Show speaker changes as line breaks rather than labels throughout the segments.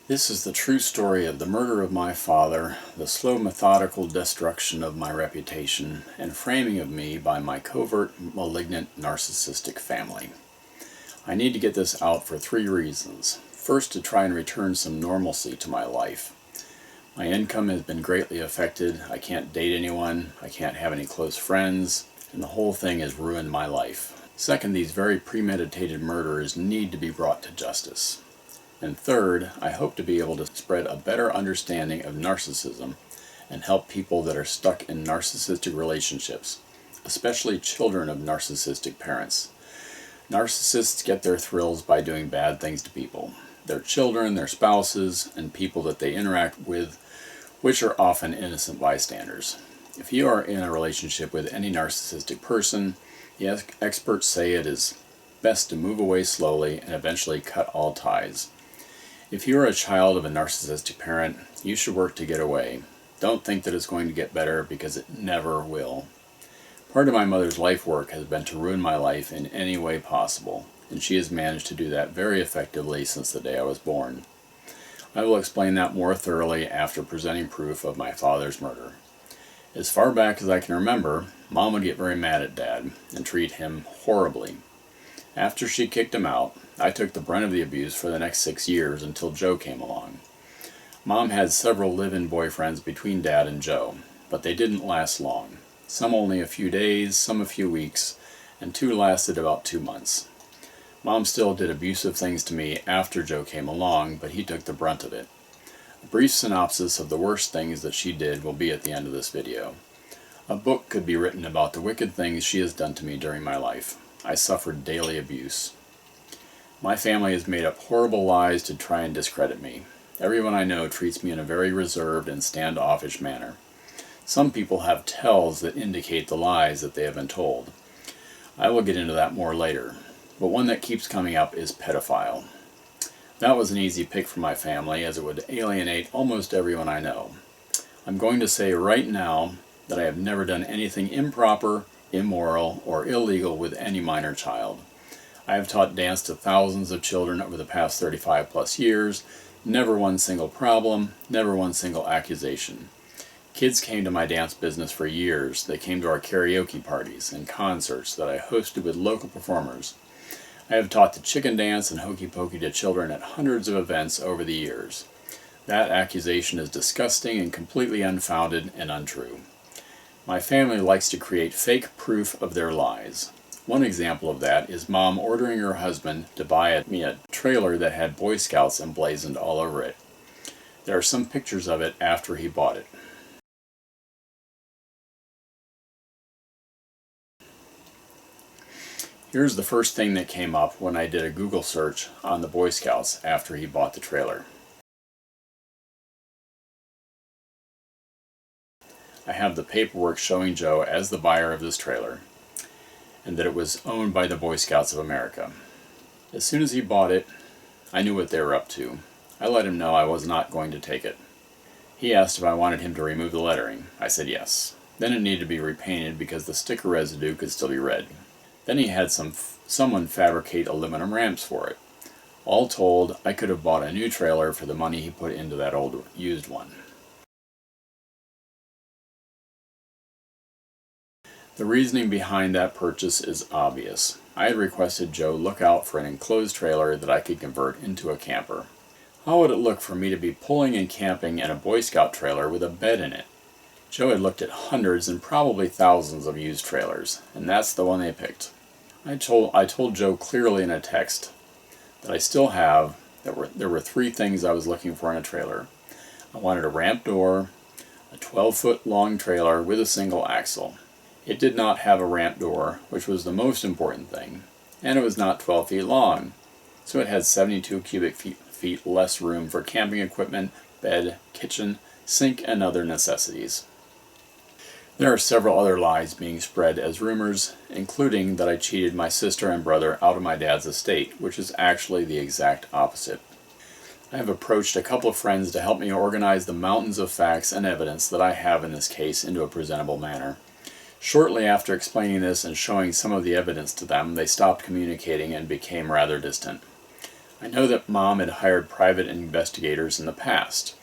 This is the true story of the murder of my father, the slow methodical destruction of my reputation, and framing of me by my covert, malignant, narcissistic family. I need to get this out for 3 reasons. First, to try and return some normalcy to my life. My income has been greatly affected. I can't date anyone, I can't have any close friends, and the whole thing has ruined my life. Second, these very premeditated murderers need to be brought to justice. And third, I hope to be able to spread a better understanding of narcissism and help people that are stuck in narcissistic relationships, especially children of narcissistic parents. Narcissists get their thrills by doing bad things to people. Their children, their spouses, and people that they interact with, which are often innocent bystanders. If you are in a relationship with any narcissistic person, the experts say it is best to move away slowly and eventually cut all ties. If you are a child of a narcissistic parent, you should work to get away. Don't think that it's going to get better, because it never will. Part of my mother's life work has been to ruin my life in any way possible, and she has managed to do that very effectively since the day I was born. I will explain that more thoroughly after presenting proof of my father's murder. As far back as I can remember, Mom would get very mad at Dad and treat him horribly. After she kicked him out, I took the brunt of the abuse for the next 6 years until Joe came along. Mom had several live-in boyfriends between Dad and Joe, but they didn't last long. Some only a few days, some a few weeks, and 2 lasted about 2 months. Mom still did abusive things to me after Joe came along, but he took the brunt of it. A brief synopsis of the worst things that she did will be at the end of this video. A book could be written about the wicked things she has done to me during my life. I suffered daily abuse. My family has made up horrible lies to try and discredit me. Everyone I know treats me in a very reserved and standoffish manner. Some people have tells that indicate the lies that they have been told. I will get into that more later, but one that keeps coming up is pedophile. That was an easy pick for my family, as it would alienate almost everyone I know. I'm going to say right now that I have never done anything improper, immoral, or illegal with any minor child. I have taught dance to thousands of children over the past 35 plus years. Never one single problem, never one single accusation. Kids came to my dance business for years. They came to our karaoke parties and concerts that I hosted with local performers. I have taught the chicken dance and hokey pokey to children at hundreds of events over the years. That accusation is disgusting and completely unfounded and untrue. My family likes to create fake proof of their lies. One example of that is Mom ordering her husband to buy me a trailer that had Boy Scouts emblazoned all over it. There are some pictures of it after he bought it. Here's the first thing that came up when I did a Google search on the Boy Scouts after he bought the trailer. I have the paperwork showing Joe as the buyer of this trailer, and that it was owned by the Boy Scouts of America. As soon as he bought it, I knew what they were up to. I let him know I was not going to take it. He asked if I wanted him to remove the lettering. I said yes. Then it needed to be repainted because the sticker residue could still be read. Then he had someone fabricate aluminum ramps for it. All told, I could have bought a new trailer for the money he put into that old used one. The reasoning behind that purchase is obvious. I had requested Joe look out for an enclosed trailer that I could convert into a camper. How would it look for me to be pulling and camping in a Boy Scout trailer with a bed in it? Joe had looked at hundreds and probably thousands of used trailers, and that's the one they picked. I told Joe clearly in a text that I still have, there were 3 things I was looking for in a trailer. I wanted a ramp door, a 12-foot long trailer with a single axle. It did not have a ramp door, which was the most important thing, and it was not 12 feet long, so it had 72 cubic feet less room for camping equipment, bed, kitchen, sink, and other necessities. There are several other lies being spread as rumors, including that I cheated my sister and brother out of my dad's estate, which is actually the exact opposite. I have approached a couple of friends to help me organize the mountains of facts and evidence that I have in this case into a presentable manner. Shortly after explaining this and showing some of the evidence to them, they stopped communicating and became rather distant. I know that Mom had hired private investigators in the past.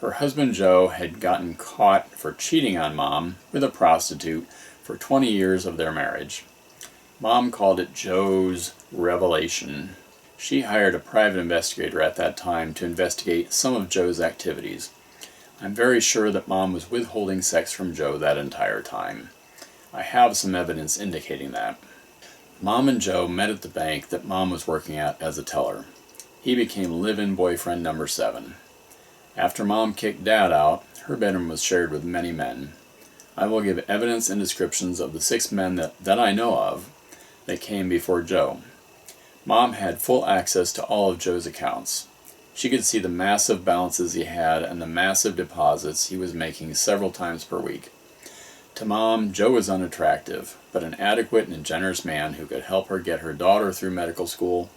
Her husband Joe had gotten caught for cheating on Mom with a prostitute for 20 years of their marriage. Mom called it Joe's revelation. She hired a private investigator at that time to investigate some of Joe's activities. I'm very sure that Mom was withholding sex from Joe that entire time. I have some evidence indicating that. Mom and Joe met at the bank that Mom was working at as a teller. He became live-in boyfriend number 7. After Mom kicked Dad out, her bedroom was shared with many men. I will give evidence and descriptions of the 6 men that I know of that came before Joe. Mom had full access to all of Joe's accounts. She could see the massive balances he had and the massive deposits he was making several times per week. To Mom, Joe was unattractive, but an adequate and generous man who could help her get her daughter through medical school.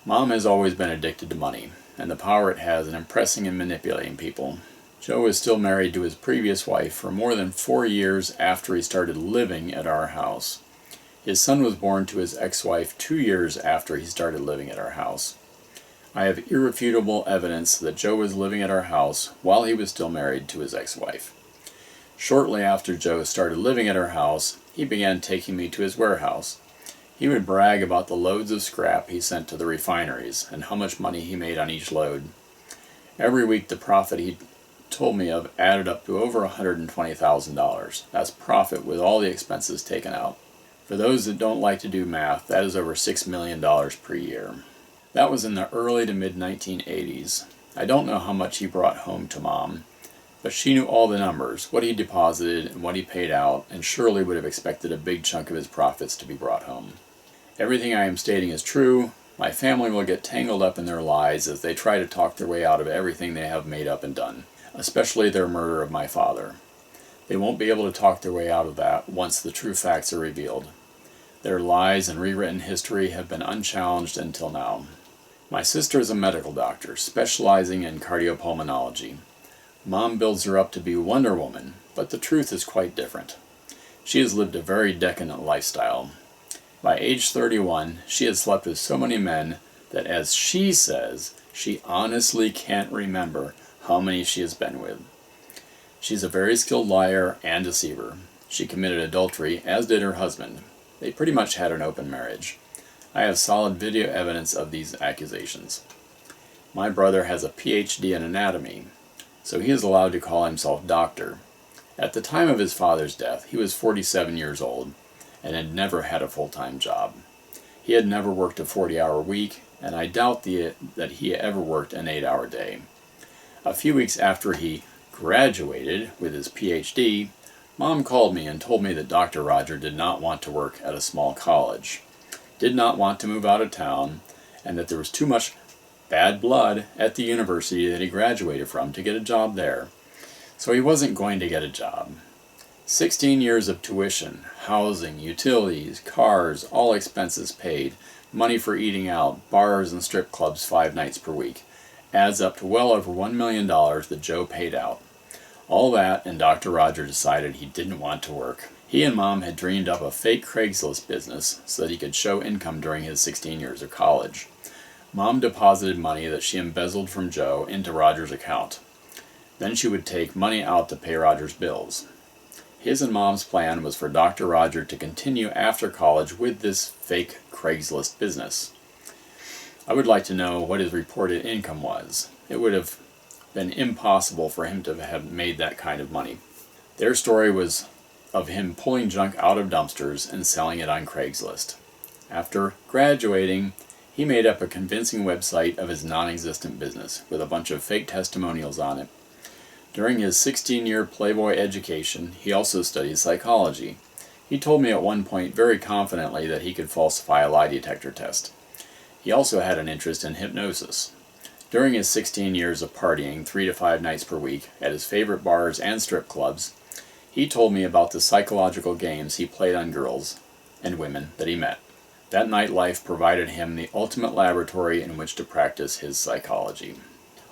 Mom has always been addicted to money, and the power it has in impressing and manipulating people. Joe is still married to his previous wife for more than 4 years after he started living at our house. His son was born to his ex-wife 2 years after he started living at our house. I have irrefutable evidence that Joe was living at our house while he was still married to his ex-wife. Shortly after Joe started living at our house, he began taking me to his warehouse. He would brag about the loads of scrap he sent to the refineries and how much money he made on each load. Every week the profit he told me of added up to over $120,000. That's profit with all the expenses taken out. For those that don't like to do math, that is over $6 million per year. That was in the early to mid-1980s. I don't know how much he brought home to Mom, but she knew all the numbers, what he deposited and what he paid out, and surely would have expected a big chunk of his profits to be brought home. Everything I am stating is true. My family will get tangled up in their lies as they try to talk their way out of everything they have made up and done, especially their murder of my father. They won't be able to talk their way out of that once the true facts are revealed. Their lies and rewritten history have been unchallenged until now. My sister is a medical doctor, specializing in cardiopulmonology. Mom builds her up to be Wonder Woman, but the truth is quite different. She has lived a very decadent lifestyle. By age 31, she had slept with so many men that, as she says, she honestly can't remember how many she has been with. She's a very skilled liar and deceiver. She committed adultery, as did her husband. They pretty much had an open marriage. I have solid video evidence of these accusations. My brother has a PhD in anatomy, so he is allowed to call himself doctor. At the time of his father's death, he was 47 years old and had never had a full-time job. He had never worked a 40-hour week, and I doubt that he ever worked an 8-hour day. A few weeks after he graduated with his PhD, Mom called me and told me that Dr. Roger did not want to work at a small college, did not want to move out of town, and that there was too much bad blood at the university that he graduated from to get a job there. So he wasn't going to get a job. 16 years of tuition, housing, utilities, cars, all expenses paid, money for eating out, bars and strip clubs 5 nights per week, adds up to well over $1 million that Joe paid out. All that, and Dr. Roger decided he didn't want to work. He and Mom had dreamed up a fake Craigslist business so that he could show income during his 16 years of college. Mom deposited money that she embezzled from Joe into Roger's account. Then she would take money out to pay Roger's bills. His and Mom's plan was for Dr. Roger to continue after college with this fake Craigslist business. I would like to know what his reported income was. It would have been impossible for him to have made that kind of money. Their story was of him pulling junk out of dumpsters and selling it on Craigslist. After graduating, he made up a convincing website of his non-existent business with a bunch of fake testimonials on it. During his 16-year Playboy education, he also studied psychology. He told me at one point very confidently that he could falsify a lie detector test. He also had an interest in hypnosis. During his 16 years of partying 3 to 5 nights per week at his favorite bars and strip clubs, he told me about the psychological games he played on girls and women that he met. That nightlife provided him the ultimate laboratory in which to practice his psychology.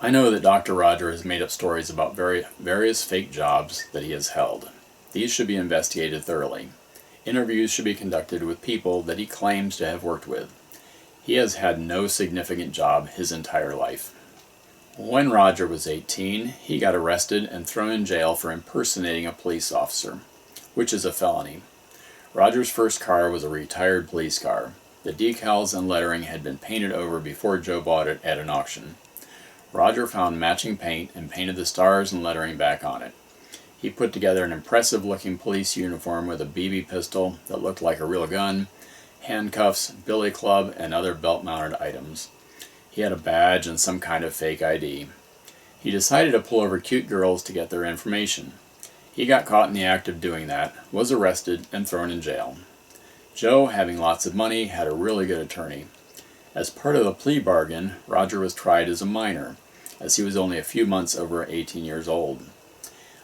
I know that Dr. Roger has made up stories about various fake jobs that he has held. These should be investigated thoroughly. Interviews should be conducted with people that he claims to have worked with. He has had no significant job his entire life. When Roger was 18, he got arrested and thrown in jail for impersonating a police officer, which is a felony. Roger's first car was a retired police car. The decals and lettering had been painted over before Joe bought it at an auction. Roger found matching paint and painted the stars and lettering back on it. He put together an impressive-looking police uniform with a BB pistol that looked like a real gun, handcuffs, billy club, and other belt-mounted items. He had a badge and some kind of fake ID. He decided to pull over cute girls to get their information. He got caught in the act of doing that, was arrested, and thrown in jail. Joe, having lots of money, had a really good attorney. As part of the plea bargain, Roger was tried as a minor, as he was only a few months over 18 years old.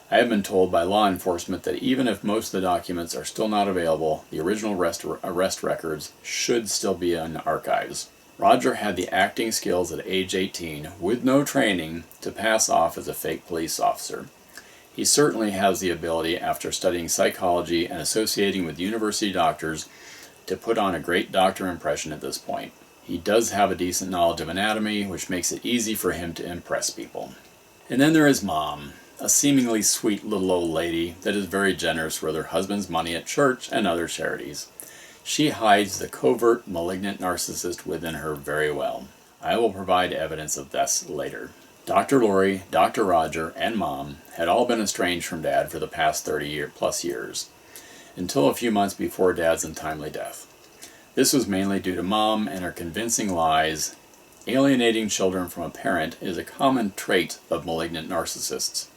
I have been told by law enforcement that even if most of the documents are still not available, the original arrest records should still be in archives. Roger had the acting skills at age 18, with no training, to pass off as a fake police officer. He certainly has the ability, after studying psychology and associating with university doctors, to put on a great doctor impression at this point. He does have a decent knowledge of anatomy, which makes it easy for him to impress people. And then there is Mom, a seemingly sweet little old lady that is very generous with her husband's money at church and other charities. She hides the covert, malignant narcissist within her very well. I will provide evidence of this later. Dr. Lori, Dr. Roger, and Mom had all been estranged from Dad for the past 30+ years, until a few months before Dad's untimely death. This was mainly due to Mom and her convincing lies. Alienating children from a parent is a common trait of malignant narcissists.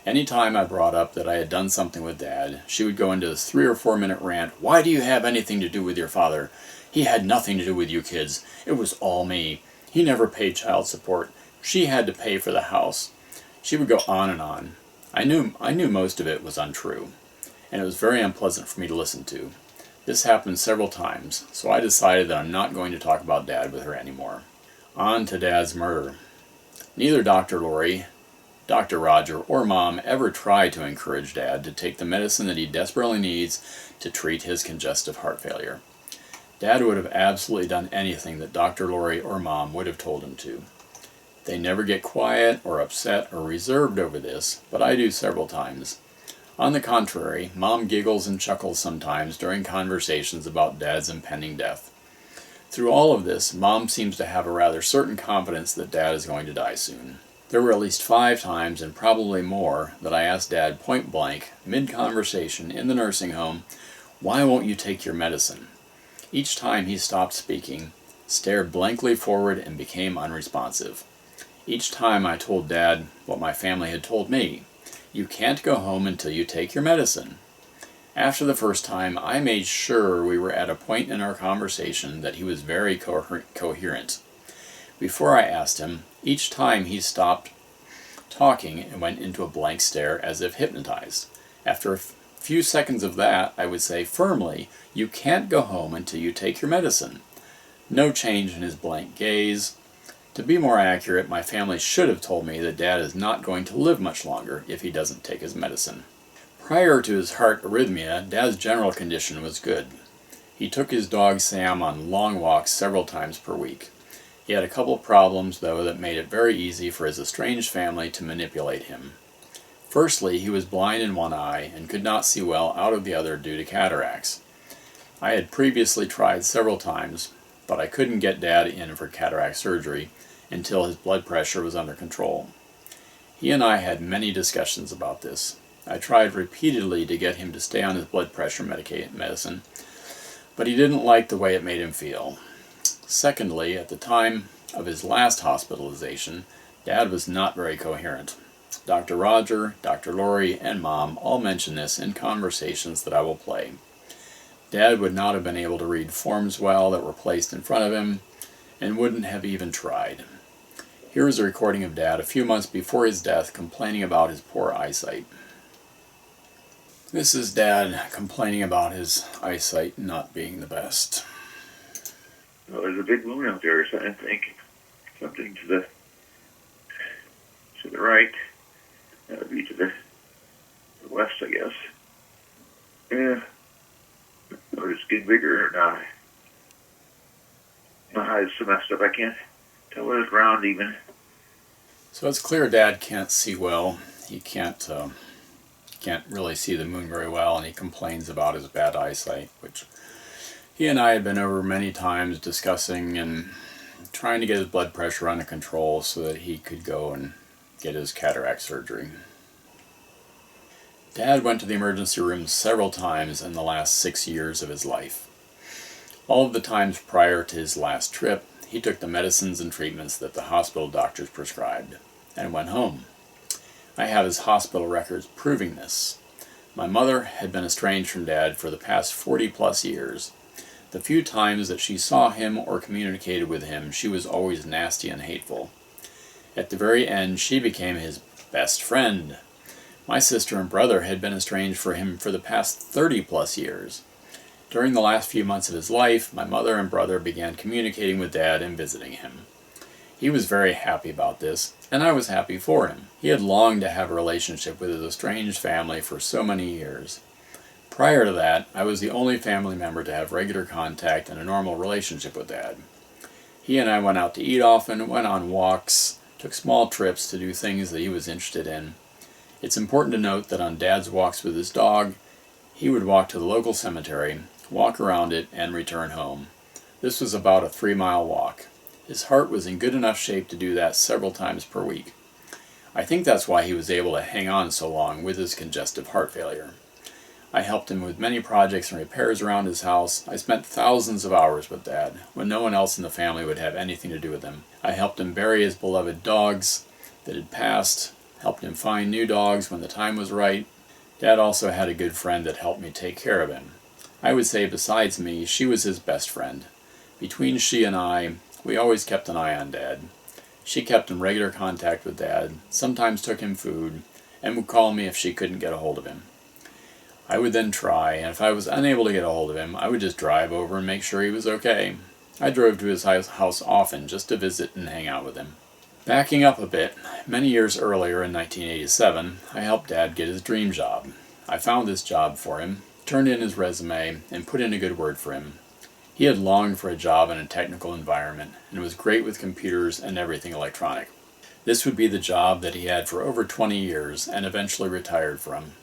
Anytime I brought up that I had done something with Dad, she would go into this 3 or 4 minute rant. "Why do you have anything to do with your father? He had nothing to do with you kids. It was all me. He never paid child support. She had to pay for the house." She would go on and on. I knew most of it was untrue, and it was very unpleasant for me to listen to. This happened several times, so I decided that I'm not going to talk about Dad with her anymore. On to Dad's murder. Neither Dr. Lori, Dr. Roger, or Mom ever tried to encourage Dad to take the medicine that he desperately needs to treat his congestive heart failure. Dad would have absolutely done anything that Dr. Lori or Mom would have told him to. They never get quiet or upset or reserved over this, but I do several times. On the contrary, Mom giggles and chuckles sometimes during conversations about Dad's impending death. Through all of this, Mom seems to have a rather certain confidence that Dad is going to die soon. There were at least 5 times, and probably more, that I asked Dad point blank, mid-conversation in the nursing home, "Why won't you take your medicine?" Each time he stopped speaking, stared blankly forward, and became unresponsive. Each time I told Dad what my family had told me: "You can't go home until you take your medicine." After the first time, I made sure we were at a point in our conversation that he was very coherent. Before I asked him, each time he stopped talking and went into a blank stare as if hypnotized. After a few seconds of that, I would say firmly, "You can't go home until you take your medicine." No change in his blank gaze. To be more accurate, my family should have told me that Dad is not going to live much longer if he doesn't take his medicine. Prior to his heart arrhythmia, Dad's general condition was good. He took his dog Sam on long walks several times per week. He had a couple of problems, though, that made it very easy for his estranged family to manipulate him. Firstly, he was blind in one eye and could not see well out of the other due to cataracts. I had previously tried several times, but I couldn't get Dad in for cataract surgery until his blood pressure was under control. He and I had many discussions about this. I tried repeatedly to get him to stay on his blood pressure medicine, but he didn't like the way it made him feel. Secondly, at the time of his last hospitalization, Dad was not very coherent. Dr. Roger, Dr. Lori, and Mom all mention this in conversations that I will play. Dad would not have been able to read forms well that were placed in front of him, and wouldn't have even tried. Here is a recording of Dad a few months before his death complaining about his poor eyesight. This is Dad complaining about his eyesight not being the best.
Well, there's a big moon out there, so I think something to the right. That would be to the west, I guess. Yeah. Or it's getting bigger or not. My eyes so messed up I can't tell whether it's round even.
So it's clear Dad can't see well. He can't really see the moon very well, and he complains about his bad eyesight, which he and I had been over many times discussing and trying to get his blood pressure under control so that he could go and get his cataract surgery. Dad went to the emergency room several times in the last 6 years of his life. All of the times prior to his last trip, he took the medicines and treatments that the hospital doctors prescribed and went home. I have his hospital records proving this. My mother had been estranged from Dad for the past 40 plus years. The few times that she saw him or communicated with him, she was always nasty and hateful. At the very end, she became his best friend. My sister and brother had been estranged from him for the past 30 plus years. During the last few months of his life, my mother and brother began communicating with Dad and visiting him. He was very happy about this, and I was happy for him. He had longed to have a relationship with his estranged family for so many years. Prior to that, I was the only family member to have regular contact and a normal relationship with Dad. He and I went out to eat often, went on walks, took small trips to do things that he was interested in. It's important to note that on Dad's walks with his dog, he would walk to the local cemetery, walk around it, and return home. This was about a 3-mile walk. His heart was in good enough shape to do that several times per week. I think that's why he was able to hang on so long with his congestive heart failure. I helped him with many projects and repairs around his house. I spent thousands of hours with Dad, when no one else in the family would have anything to do with him. I helped him bury his beloved dogs that had passed, helped him find new dogs when the time was right. Dad also had a good friend that helped me take care of him. I would say besides me, she was his best friend. Between she and I, we always kept an eye on Dad. She kept in regular contact with Dad, sometimes took him food, and would call me if she couldn't get a hold of him. I would then try, and if I was unable to get a hold of him, I would just drive over and make sure he was okay. I drove to his house often just to visit and hang out with him. Backing up a bit, many years earlier in 1987, I helped Dad get his dream job. I found this job for him, turned in his resume, and put in a good word for him. He had longed for a job in a technical environment and was great with computers and everything electronic. This would be the job that he had for over 20 years and eventually retired from.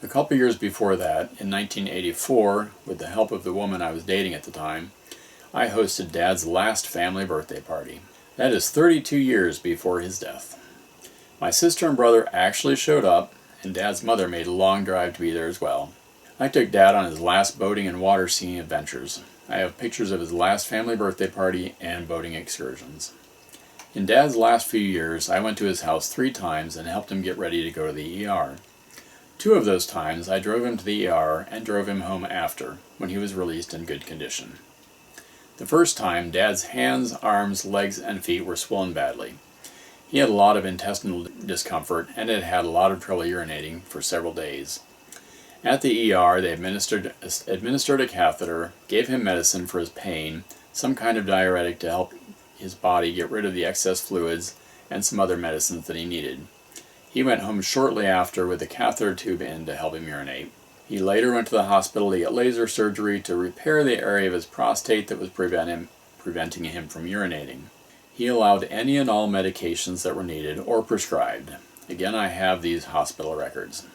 A couple years before that, in 1984, with the help of the woman I was dating at the time, I hosted Dad's last family birthday party. That is 32 years before his death. My sister and brother actually showed up, and Dad's mother made a long drive to be there as well. I took Dad on his last boating and water skiing adventures. I have pictures of his last family birthday party and boating excursions. In Dad's last few years, I went to his house 3 times and helped him get ready to go to the ER. 2 of those times, I drove him to the ER and drove him home after, when he was released in good condition. The first time, Dad's hands, arms, legs, and feet were swollen badly. He had a lot of intestinal discomfort and had had a lot of trouble urinating for several days. At the ER, they administered a catheter, gave him medicine for his pain, some kind of diuretic to help his body get rid of the excess fluids, and some other medicines that he needed. He went home shortly after with a catheter tube in to help him urinate. He later went to the hospital to get laser surgery to repair the area of his prostate that was preventing him from urinating. He allowed any and all medications that were needed or prescribed. Again, I have these hospital records.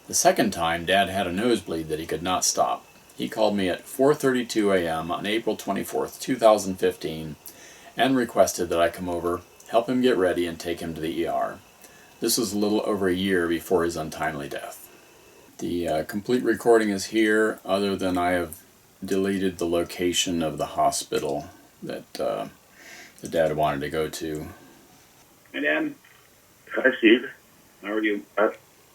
The second time, Dad had a nosebleed that he could not stop. He called me at 4:32 a.m. on April 24th, 2015, and requested that I come over, help him get ready, and take him to the ER. This was a little over a year before his untimely death. The complete recording is here, other than I have deleted the location of the hospital that the Dad wanted to go to.
Hey, Dad.
Hi, Steve.
How are you?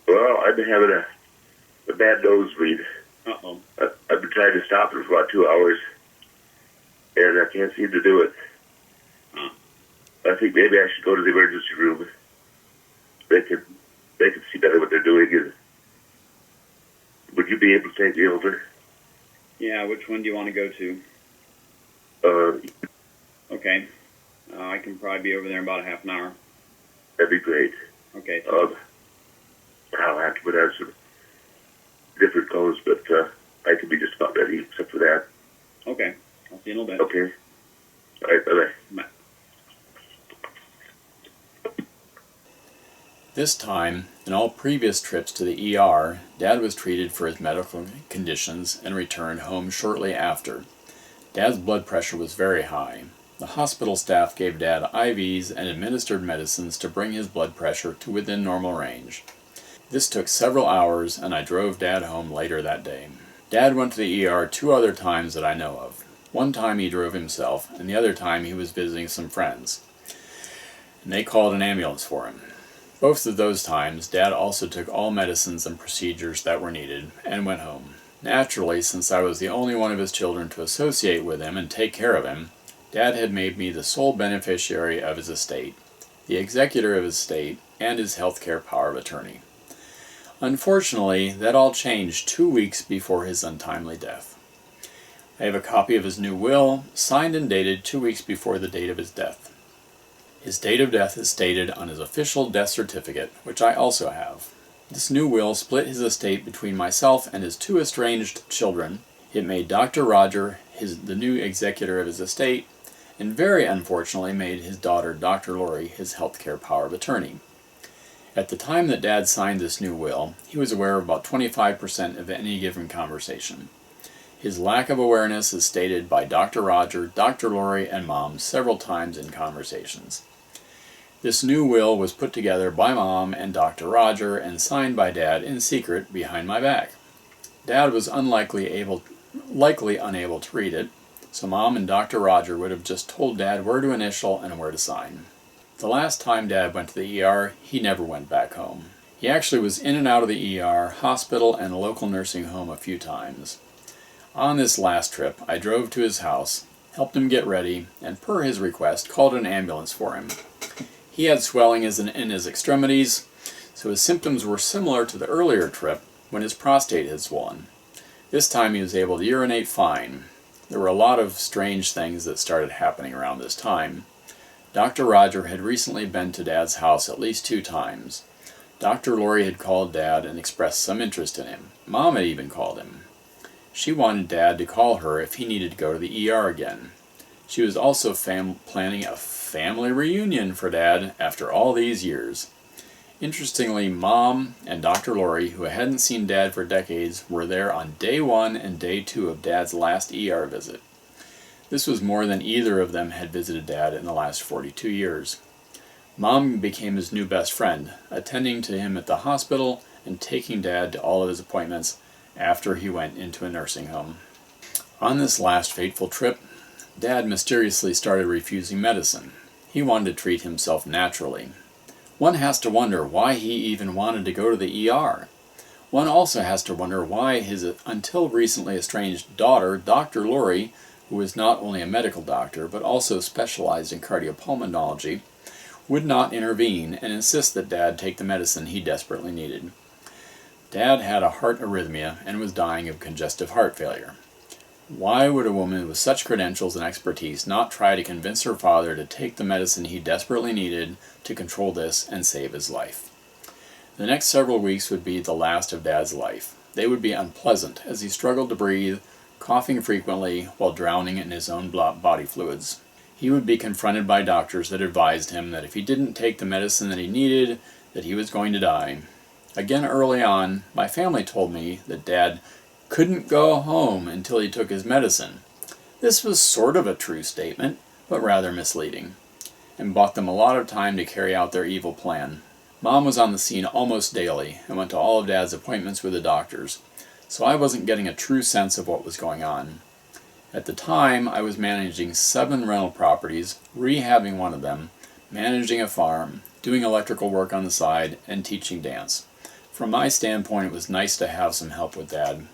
Well, I've been having a bad nosebleed.
Uh-oh.
I've been trying to stop it for about 2 hours, and I can't seem to do it.
Huh.
I think maybe I should go to the emergency room. They can see better what they're doing. And would you be able to take me over?
Yeah, which one do you want to go to? Okay. I can probably be over there in about a half an hour.
That'd be great.
Okay.
I'll have to put on some different clothes, but I can be just about ready except for that.
Okay. I'll see you in a little bit.
Okay. All right, bye-bye.
This time, in all previous trips to the ER, Dad was treated for his medical conditions and returned home shortly after. Dad's blood pressure was very high. The hospital staff gave Dad IVs and administered medicines to bring his blood pressure to within normal range. This took several hours, and I drove Dad home later that day. Dad went to the ER 2 other times that I know of. One time he drove himself, and the other time he was visiting some friends, and they called an ambulance for him. Both of those times, Dad also took all medicines and procedures that were needed and went home. Naturally, since I was the only one of his children to associate with him and take care of him, Dad had made me the sole beneficiary of his estate, the executor of his estate, and his healthcare power of attorney. Unfortunately, that all changed 2 weeks before his untimely death. I have a copy of his new will, signed and dated 2 weeks before the date of his death. His date of death is stated on his official death certificate, which I also have. This new will split his estate between myself and his 2 estranged children. It made Dr. Roger the new executor of his estate, and very unfortunately made his daughter, Dr. Lori, his healthcare power of attorney. At the time that Dad signed this new will, he was aware of about 25% of any given conversation. His lack of awareness is stated by Dr. Roger, Dr. Lori, and Mom several times in conversations. This new will was put together by Mom and Dr. Roger and signed by Dad in secret behind my back. Dad was likely unable to read it, so Mom and Dr. Roger would have just told Dad where to initial and where to sign. The last time Dad went to the ER, he never went back home. He actually was in and out of the ER, hospital, and a local nursing home a few times. On this last trip, I drove to his house, helped him get ready, and per his request, called an ambulance for him. He had swelling in his extremities, so his symptoms were similar to the earlier trip when his prostate had swollen. This time he was able to urinate fine. There were a lot of strange things that started happening around this time. Dr. Roger had recently been to Dad's house at least 2 times. Dr. Lori had called Dad and expressed some interest in him. Mom had even called him. She wanted Dad to call her if he needed to go to the ER again. She was also planning a family reunion for Dad after all these years. Interestingly, Mom and Dr. Lori, who hadn't seen Dad for decades, were there on day 1 and day 2 of Dad's last ER visit. This was more than either of them had visited Dad in the last 42 years. Mom became his new best friend, attending to him at the hospital and taking Dad to all of his appointments after he went into a nursing home. On this last fateful trip, Dad mysteriously started refusing medicine. He wanted to treat himself naturally. One has to wonder why he even wanted to go to the ER. One also has to wonder why his until recently estranged daughter, Dr. Lori, who was not only a medical doctor but also specialized in cardiopulmonology, would not intervene and insist that Dad take the medicine he desperately needed. Dad had a heart arrhythmia and was dying of congestive heart failure. Why would a woman with such credentials and expertise not try to convince her father to take the medicine he desperately needed to control this and save his life? The next several weeks would be the last of Dad's life. They would be unpleasant as he struggled to breathe, coughing frequently while drowning in his own body fluids. He would be confronted by doctors that advised him that if he didn't take the medicine that he needed, that he was going to die. Again, early on, my family told me that Dad couldn't go home until he took his medicine. This was sort of a true statement, but rather misleading, and bought them a lot of time to carry out their evil plan. Mom was on the scene almost daily and went to all of Dad's appointments with the doctors, so I wasn't getting a true sense of what was going on. At the time, I was managing 7 rental properties, rehabbing one of them, managing a farm, doing electrical work on the side, and teaching dance. From my standpoint, it was nice to have some help with Dad.